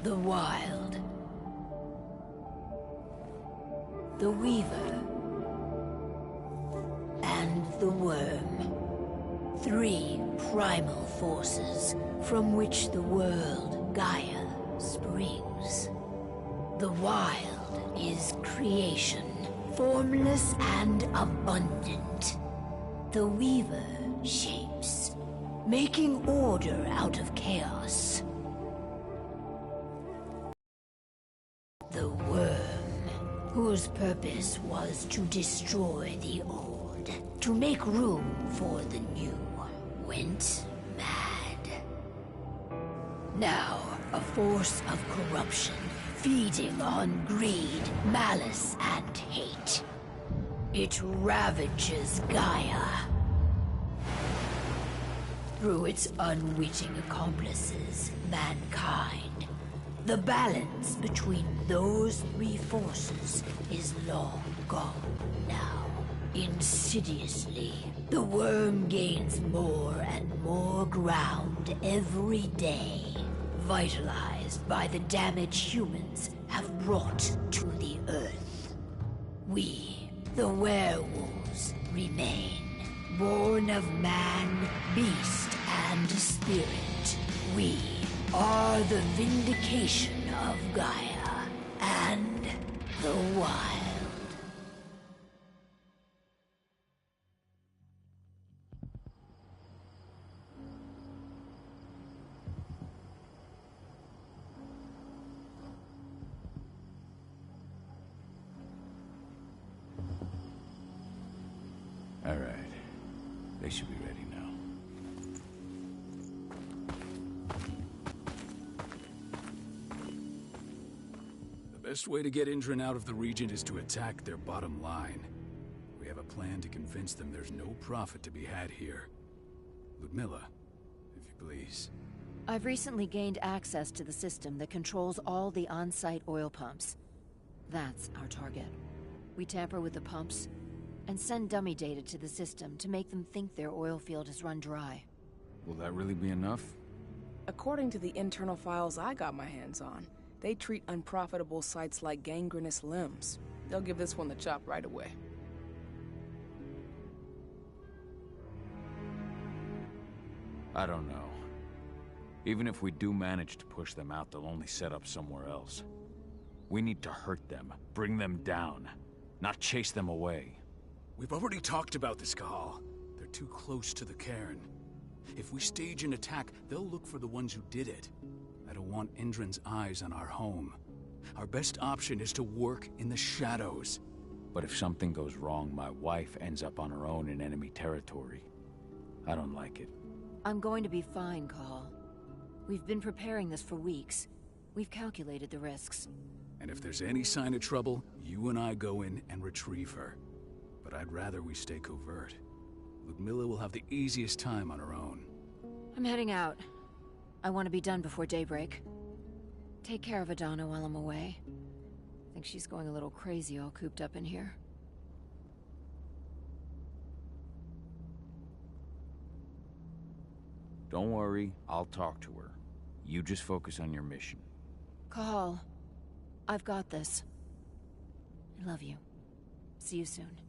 The Wild. The Weaver. And the Worm. 3 primal forces from which the world, Gaia, springs. The Wild is creation, formless and abundant. The Weaver shapes, making order out of chaos. The Worm, whose purpose was to destroy the old, to make room for the new, went mad. Now, a force of corruption, feeding on greed, malice, and hate. It ravages Gaia. Through its unwitting accomplices, mankind. The balance between those 3 forces is long gone now. Insidiously, the worm gains more and more ground every day, vitalized by the damage humans have brought to the Earth. We, the werewolves, remain, born of man, beast, and spirit. We are the vindication of Gaia and the Wild. All right. They should be ready now. The best way to get Indran out of the region is to attack their bottom line. We have a plan to convince them there's no profit to be had here. Ludmilla, if you please. I've recently gained access to the system that controls all the on-site oil pumps. That's our target. We tamper with the pumps and send dummy data to the system to make them think their oil field has run dry. Will that really be enough? According to the internal files I got my hands on, they treat unprofitable sites like gangrenous limbs. They'll give this one the chop right away. I don't know. Even if we do manage to push them out, they'll only set up somewhere else. We need to hurt them, bring them down, not chase them away. We've already talked about this, Cahal. They're too close to the cairn. If we stage an attack, they'll look for the ones who did it. I don't want Indran's eyes on our home. Our best option is to work in the shadows. But if something goes wrong, my wife ends up on her own in enemy territory. I don't like it. I'm going to be fine, Cahal. We've been preparing this for weeks. We've calculated the risks. And if there's any sign of trouble, you and I go in and retrieve her. But I'd rather we stay covert. Ludmilla will have the easiest time on her own. I'm heading out. I want to be done before daybreak. Take care of Adana while I'm away. I think she's going a little crazy all cooped up in here. Don't worry, I'll talk to her. You just focus on your mission. Cahal, I've got this. I love you. See you soon.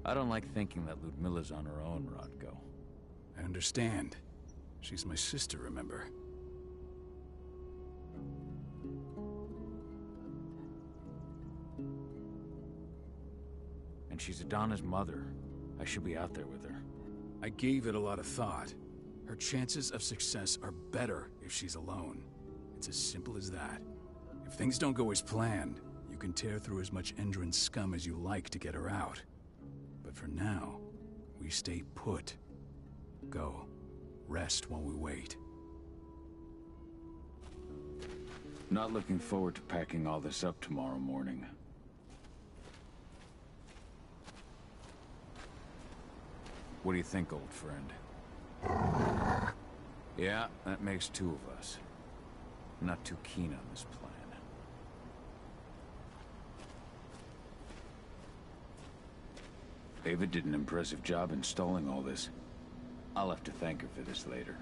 I don't like thinking that Ludmilla's on her own, Rodko. I understand. She's my sister, remember? And she's Adana's mother. I should be out there with her. I gave it a lot of thought. Her chances of success are better if she's alone. It's as simple as that. If things don't go as planned, you can tear through as much Indran scum as you like to get her out. But for now, we stay put. Go. Rest while we wait. Not looking forward to packing all this up tomorrow morning. What do you think, old friend? Yeah, that makes 2 of us. I'm not too keen on this plan. Ava did an impressive job installing all this. I'll have to thank her for this later.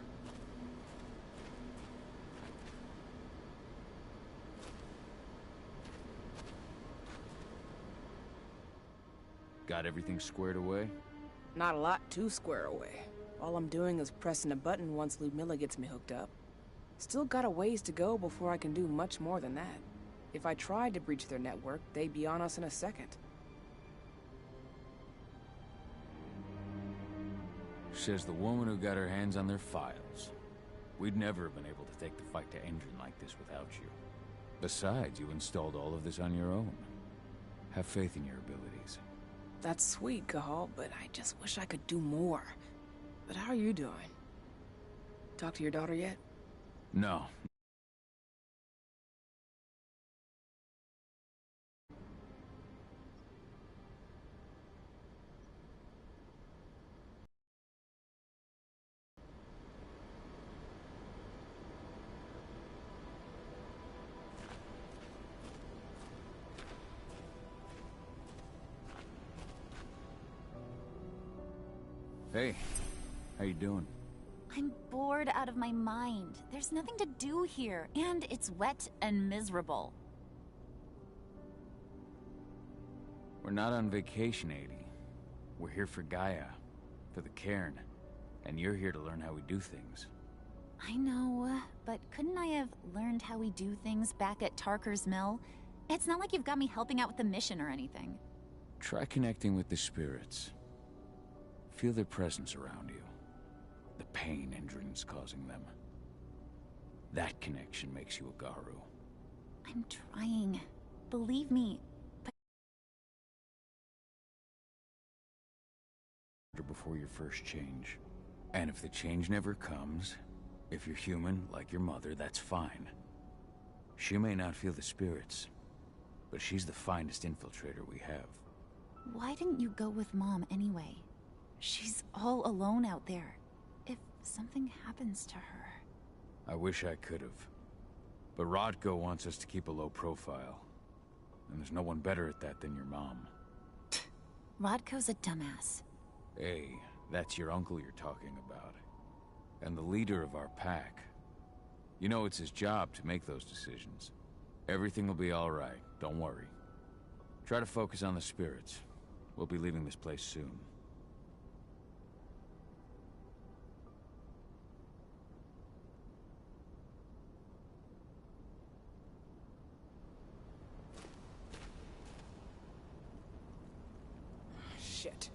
Got everything squared away? Not a lot to square away. All I'm doing is pressing a button once Ludmilla gets me hooked up. Still got a ways to go before I can do much more than that. If I tried to breach their network, they'd be on us in a second. Says the woman who got her hands on their files. We'd never have been able to take the fight to Endron like this without you. Besides, you installed all of this on your own. Have faith in your abilities. That's sweet, Cahal, but I just wish I could do more. But how are you doing? Talk to your daughter yet? No. Hey, how you doing? I'm bored out of my mind. There's nothing to do here, and it's wet and miserable. We're not on vacation, Adie. We're here for Gaia, for the cairn, and you're here to learn how we do things. I know, but couldn't I have learned how we do things back at Tarker's Mill? It's not like you've got me helping out with the mission or anything. Try connecting with the spirits. Feel their presence around you. The pain Endron's causing them. That connection makes you a Garu. I'm trying. Believe me. But before your first change. And if the change never comes, if you're human, like your mother, that's fine. She may not feel the spirits, but she's the finest infiltrator we have. Why didn't you go with Mom anyway? She's all alone out there. If something happens to her... I wish I could have. But Rodko wants us to keep a low profile. And there's no one better at that than your mom. Rodko's a dumbass. Hey, that's your uncle you're talking about. And the leader of our pack. You know it's his job to make those decisions. Everything will be all right, don't worry. Try to focus on the spirits. We'll be leaving this place soon. Shit.